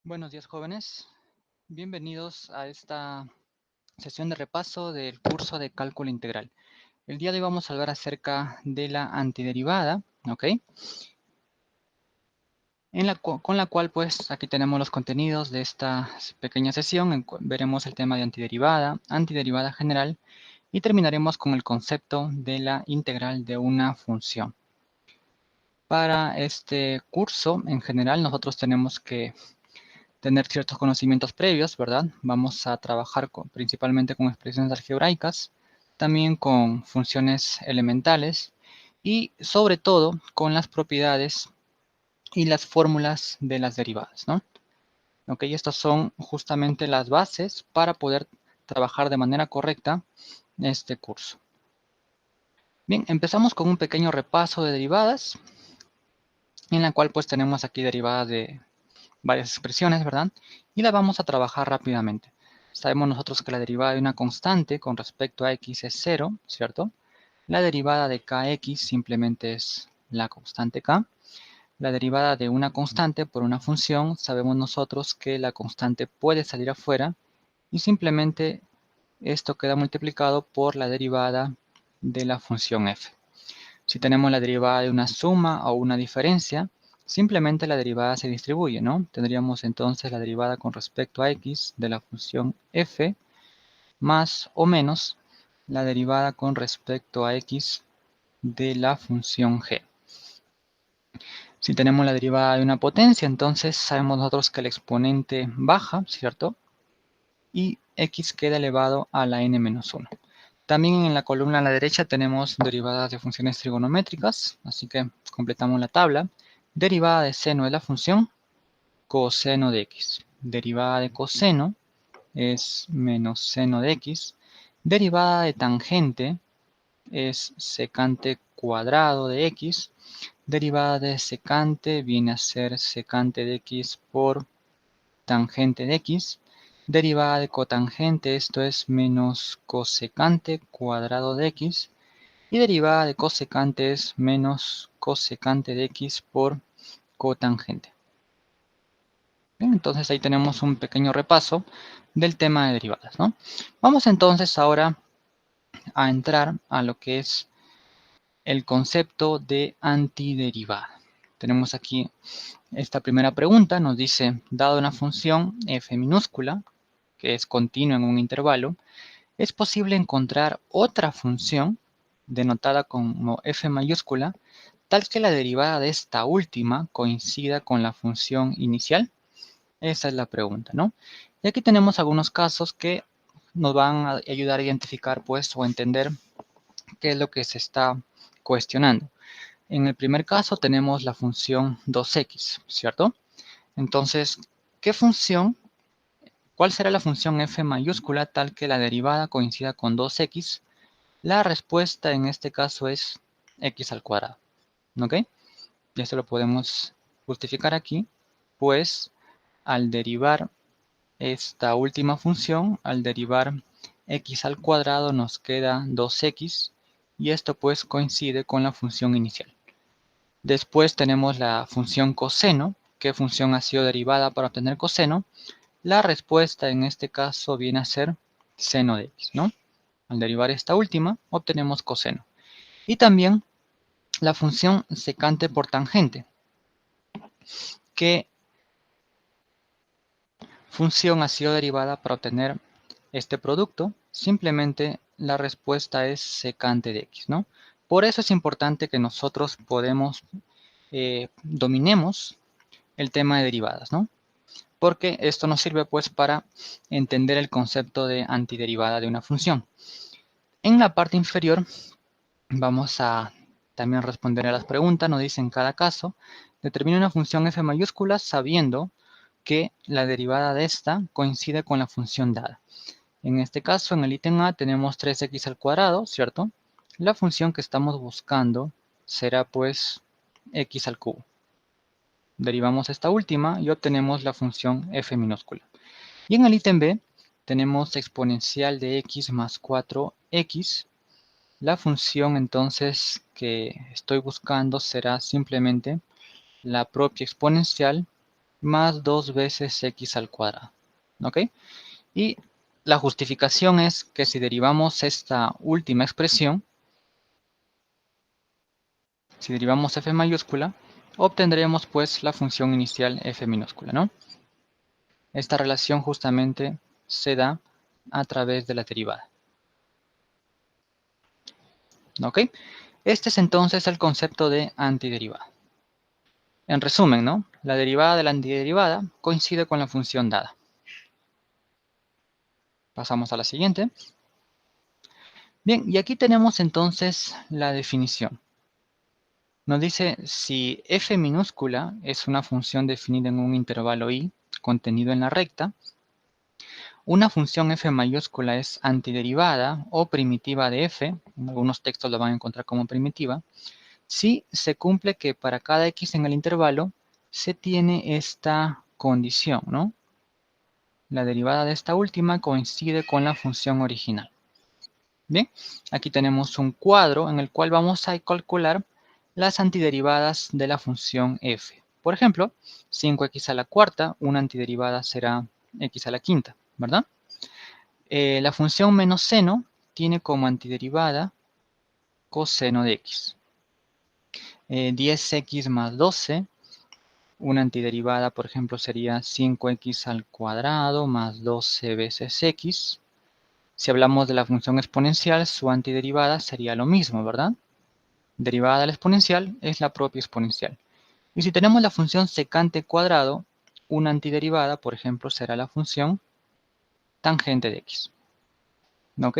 Buenos días, jóvenes. Bienvenidos a esta sesión de repaso del curso de cálculo integral. El día de hoy vamos a hablar acerca de la antiderivada, ¿ok? Con la cual, pues, aquí tenemos los contenidos de esta pequeña sesión. Veremos el tema de antiderivada, antiderivada general, y terminaremos con el concepto de la integral de una función. Para este curso, en general, nosotros tenemos que tener ciertos conocimientos previos, ¿verdad? Vamos a trabajar principalmente con expresiones algebraicas, también con funciones elementales y sobre todo con las propiedades y las fórmulas de las derivadas, ¿no? Ok, estas son justamente las bases para poder trabajar de manera correcta este curso. Bien, empezamos con un pequeño repaso de derivadas, en la cual pues tenemos aquí derivadas de varias expresiones, ¿verdad? Y la vamos a trabajar rápidamente. Sabemos nosotros que la derivada de una constante con respecto a x es 0, ¿cierto? La derivada de kx simplemente es la constante k. La derivada de una constante por una función, sabemos nosotros que la constante puede salir afuera y simplemente esto queda multiplicado por la derivada de la función f. Si tenemos la derivada de una suma o una diferencia, simplemente la derivada se distribuye, ¿no? Tendríamos entonces la derivada con respecto a x de la función f más o menos la derivada con respecto a x de la función g. Si tenemos la derivada de una potencia, entonces sabemos nosotros que el exponente baja, ¿cierto? Y x queda elevado a la n-1. También en la columna a la derecha tenemos derivadas de funciones trigonométricas, así que completamos la tabla. Derivada de seno de la función, coseno de x. Derivada de coseno es menos seno de x. Derivada de tangente es secante cuadrado de x. Derivada de secante viene a ser secante de x por tangente de x. Derivada de cotangente, esto es menos cosecante cuadrado de x. Y derivada de cosecante es menos cosecante de x por cotangente. Bien, entonces ahí tenemos un pequeño repaso del tema de derivadas, ¿no? Vamos entonces ahora a entrar a lo que es el concepto de antiderivada. Tenemos aquí esta primera pregunta, nos dice, dado una función f minúscula, que es continua en un intervalo, ¿es posible encontrar otra función denotada como f mayúscula tal que la derivada de esta última coincida con la función inicial? Esa es la pregunta, ¿no? Y aquí tenemos algunos casos que nos van a ayudar a identificar, pues, o entender qué es lo que se está cuestionando. En el primer caso tenemos la función 2x, ¿cierto? Entonces, ¿cuál será la función f mayúscula tal que la derivada coincida con 2x? La respuesta en este caso es x al cuadrado, ¿ok? Y esto lo podemos justificar aquí, pues al derivar esta última función, al derivar x al cuadrado nos queda 2x y esto pues coincide con la función inicial. Después tenemos la función coseno. ¿Qué función ha sido derivada para obtener coseno? La respuesta en este caso viene a ser seno de x, ¿no? Al derivar esta última obtenemos coseno. Y también la función secante por tangente. ¿Qué función ha sido derivada para obtener este producto? Simplemente la respuesta es secante de x, ¿no? Por eso es importante que nosotros dominemos el tema de derivadas, ¿no? Porque esto nos sirve pues para entender el concepto de antiderivada de una función. En la parte inferior vamos a también responder a las preguntas. Nos dice en cada caso, determina una función f mayúscula sabiendo que la derivada de esta coincide con la función dada. En este caso, en el ítem A tenemos 3x al cuadrado, ¿cierto? La función que estamos buscando será pues x al cubo. Derivamos esta última y obtenemos la función f minúscula. Y en el ítem B tenemos exponencial de x más 4x. La función entonces que estoy buscando será simplemente la propia exponencial más 2 veces x al cuadrado. ¿Ok? Y la justificación es que si derivamos esta última expresión, si derivamos f mayúscula, obtendremos pues la función inicial f minúscula, ¿no? Esta relación justamente se da a través de la derivada. ¿Ok? Este es entonces el concepto de antiderivada. En resumen, ¿no? La derivada de la antiderivada coincide con la función dada. Pasamos a la siguiente. Bien, y aquí tenemos entonces la definición. Nos dice si f minúscula es una función definida en un intervalo i contenido en la recta, una función f mayúscula es antiderivada o primitiva de f, en algunos textos lo van a encontrar como primitiva, si se cumple que para cada x en el intervalo se tiene esta condición, ¿no? La derivada de esta última coincide con la función original. Bien, aquí tenemos un cuadro en el cual vamos a calcular las antiderivadas de la función f. Por ejemplo, 5x a la cuarta, una antiderivada será x a la quinta, ¿verdad? La función menos seno tiene como antiderivada coseno de x. 10x más 12, una antiderivada, por ejemplo, sería 5x al cuadrado más 12 veces x. Si hablamos de la función exponencial, su antiderivada sería lo mismo, ¿verdad? Derivada de la exponencial es la propia exponencial. Y si tenemos la función secante cuadrado, una antiderivada, por ejemplo, será la función tangente de x. ¿Ok?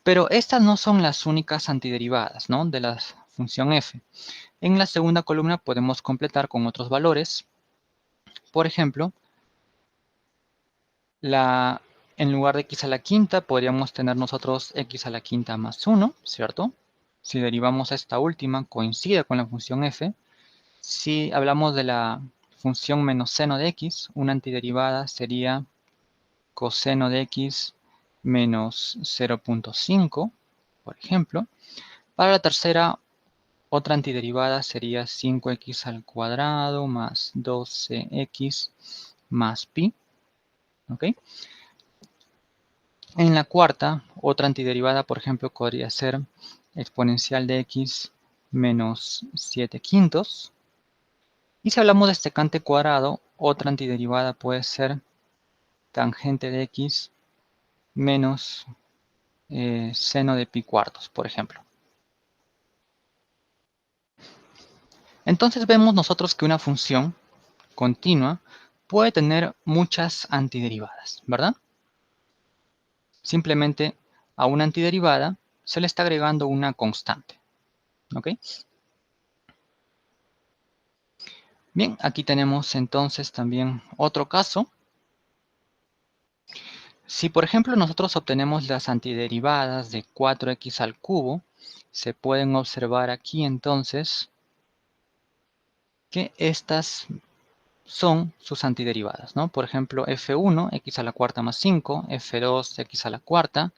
Pero estas no son las únicas antiderivadas, ¿no? De la función f. En la segunda columna podemos completar con otros valores. Por ejemplo, en lugar de x a la quinta, podríamos tener nosotros x a la quinta más 1, ¿cierto? Si derivamos esta última, coincide con la función f. Si hablamos de la función menos seno de x, una antiderivada sería coseno de x menos 0.5, por ejemplo. Para la tercera, otra antiderivada sería 5x al cuadrado más 12x más pi. ¿Ok? En la cuarta, otra antiderivada, por ejemplo, podría ser exponencial de x menos 7 quintos. Y si hablamos de secante cuadrado, otra antiderivada puede ser tangente de x menos seno de pi cuartos, por ejemplo. Entonces vemos nosotros que una función continua puede tener muchas antiderivadas, ¿verdad? Simplemente a una antiderivada se le está agregando una constante. ¿Ok? Bien, aquí tenemos entonces también otro caso. Si por ejemplo nosotros obtenemos las antiderivadas de 4x al cubo, se pueden observar aquí entonces que estas son sus antiderivadas, ¿no? Por ejemplo, f1, x a la cuarta más 5, f2, x a la cuarta,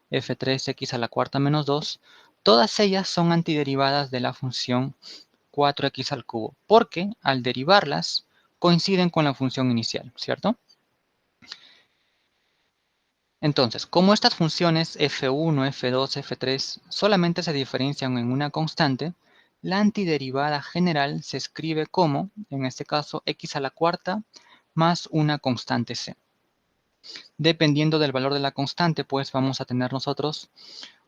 f3, x a la cuarta menos 2, todas ellas son antiderivadas de la función 4x al cubo, porque al derivarlas coinciden con la función inicial, ¿cierto? Entonces, como estas funciones f1, f2, f3 solamente se diferencian en una constante, la antiderivada general se escribe como, en este caso, x a la cuarta más una constante c. Dependiendo del valor de la constante, pues vamos a tener nosotros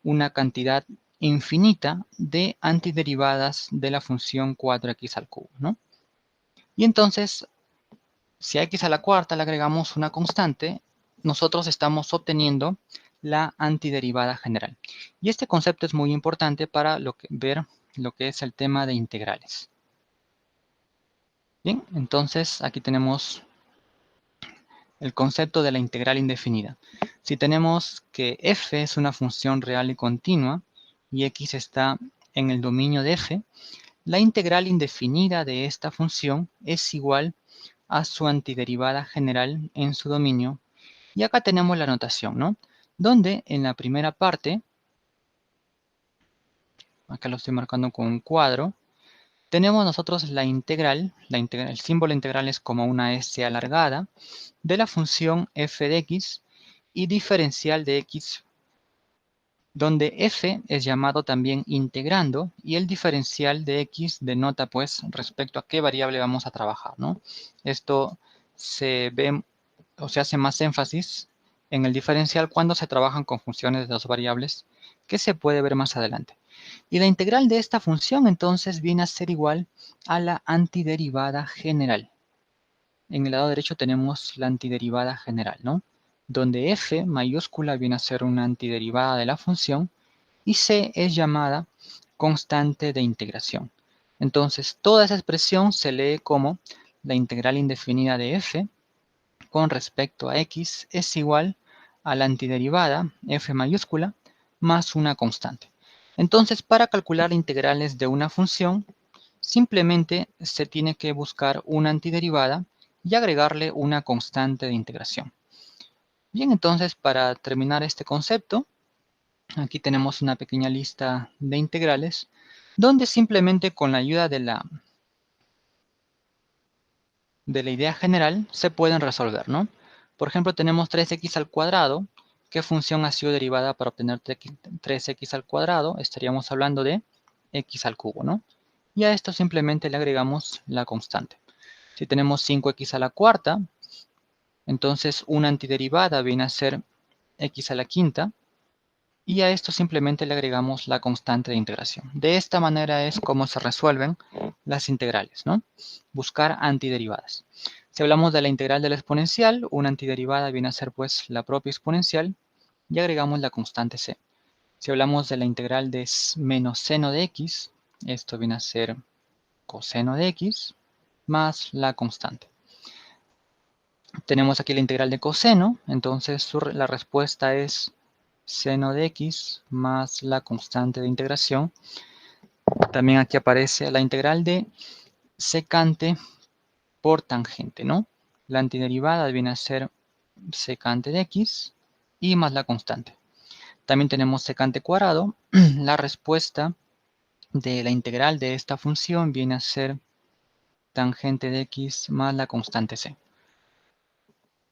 una cantidad infinita de antiderivadas de la función 4x al cubo, ¿no? Y entonces, si a x a la cuarta le agregamos una constante, nosotros estamos obteniendo la antiderivada general. Y este concepto es muy importante para ver lo que es el tema de integrales. Bien, entonces aquí tenemos el concepto de la integral indefinida. Si tenemos que f es una función real y continua y x está en el dominio de f, la integral indefinida de esta función es igual a su antiderivada general en su dominio. Y acá tenemos la notación, ¿no? Donde en la primera parte, acá lo estoy marcando con un cuadro, tenemos nosotros la integral, el símbolo integral es como una S alargada, de la función f de x y diferencial de x, donde f es llamado también integrando y el diferencial de x denota pues respecto a qué variable vamos a trabajar, ¿no? Esto se ve o se hace más énfasis en el diferencial cuando se trabajan con funciones de dos variables que se puede ver más adelante. Y la integral de esta función entonces viene a ser igual a la antiderivada general. En el lado derecho tenemos la antiderivada general, ¿no? Donde f mayúscula viene a ser una antiderivada de la función y c es llamada constante de integración. Entonces, toda esa expresión se lee como la integral indefinida de f con respecto a x es igual a la antiderivada f mayúscula más una constante. Entonces, para calcular integrales de una función, simplemente se tiene que buscar una antiderivada y agregarle una constante de integración. Bien, entonces, para terminar este concepto, aquí tenemos una pequeña lista de integrales, donde simplemente con la ayuda de la idea general se pueden resolver, ¿no? Por ejemplo, tenemos 3x al cuadrado. ¿Qué función ha sido derivada para obtener 3x al cuadrado? Estaríamos hablando de x al cubo, ¿no? Y a esto simplemente le agregamos la constante. Si tenemos 5x a la cuarta, entonces una antiderivada viene a ser x a la quinta. Y a esto simplemente le agregamos la constante de integración. De esta manera es como se resuelven las integrales, ¿no? Buscar antiderivadas. Si hablamos de la integral de la exponencial, una antiderivada viene a ser pues la propia exponencial y agregamos la constante c. Si hablamos de la integral de menos seno de x, esto viene a ser coseno de x más la constante. Tenemos aquí la integral de coseno, entonces la respuesta es seno de x más la constante de integración. También aquí aparece la integral de secante por tangente, ¿no? La antiderivada viene a ser secante de x y más la constante. También tenemos secante cuadrado. La respuesta de la integral de esta función viene a ser tangente de x más la constante c.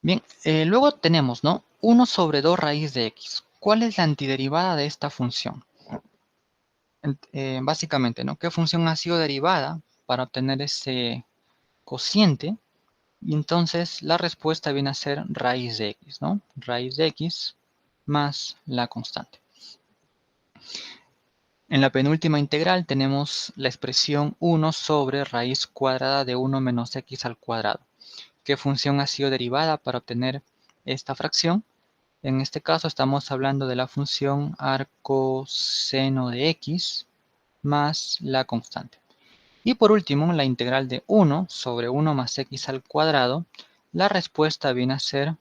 Bien, luego tenemos, ¿no? 1 sobre 2 raíz de x. ¿Cuál es la antiderivada de esta función? Básicamente, ¿no? ¿Qué función ha sido derivada para obtener ese cociente? Y entonces la respuesta viene a ser raíz de x, ¿no? Raíz de x más la constante. En la penúltima integral tenemos la expresión 1 sobre raíz cuadrada de 1 menos x al cuadrado. ¿Qué función ha sido derivada para obtener esta fracción? En este caso estamos hablando de la función arcoseno de x más la constante. Y por último, la integral de 1 sobre 1 más x al cuadrado, la respuesta viene a ser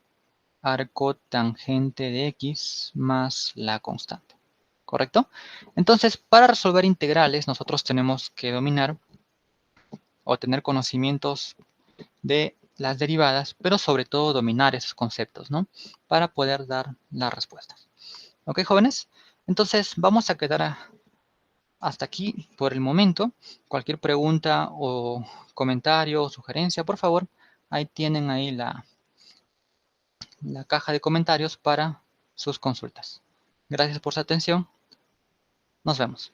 arcotangente de x más la constante. ¿Correcto? Entonces, para resolver integrales, nosotros tenemos que dominar o tener conocimientos de las derivadas, pero sobre todo dominar esos conceptos, ¿no? Para poder dar las respuestas. ¿Ok, jóvenes? Entonces, vamos a quedar hasta aquí por el momento. Cualquier pregunta o comentario o sugerencia, por favor, ahí tienen ahí la caja de comentarios para sus consultas. Gracias por su atención. Nos vemos.